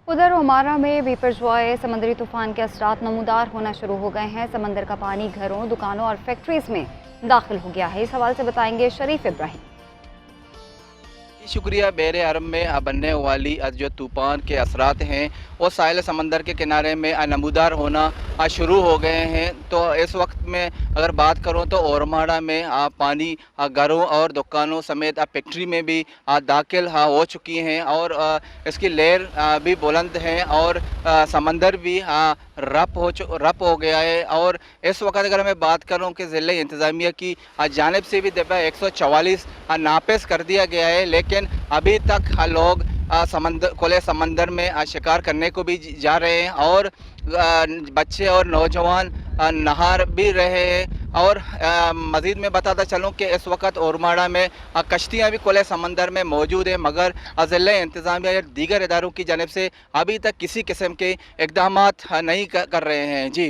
उधर ओमारा में बेपरवाह समंदरी तूफान के असरात नमूदार होना शुरू हो गए हैं। समंदर का पानी घरों, दुकानों और फैक्ट्रीज में दाखिल हो गया है। इस हवाले से बताएंगे शरीफ इब्राहिम। शुक्रिया। बहरे अरब में बनने वाली जो तूफ़ान के असरात हैं वो साहिल समंदर के किनारे में नमूदार होना शुरू हो गए हैं। तो इस वक्त में अगर बात करूं तो ओरमाड़ा में पानी घरों और दुकानों समेत फैक्ट्री में भी दाखिल हो चुकी हैं और इसकी लहर भी बुलंद है और समंदर भी रप हो गया है। और इस वक्त अगर मैं बात करूं कि ज़िला इंतज़ामिया की जानिब से भी दफ़ा 144 नापेस कर दिया गया है, लेकिन अभी तक लोग खुले समंदर में शिकार करने को भी जा रहे हैं और बच्चे और नौजवान नहा भी रहे हैं। और मज़ीद मैं बताता चलूँ कि इस वक्त ओरमाड़ा में कश्तियाँ भी खुले समंदर में मौजूद हैं, मगर ज़िला इंतज़ामिया या दीगर इदारों की जानिब से अभी तक किसी किस्म के इक़दामात नहीं कर रहे हैं। जी।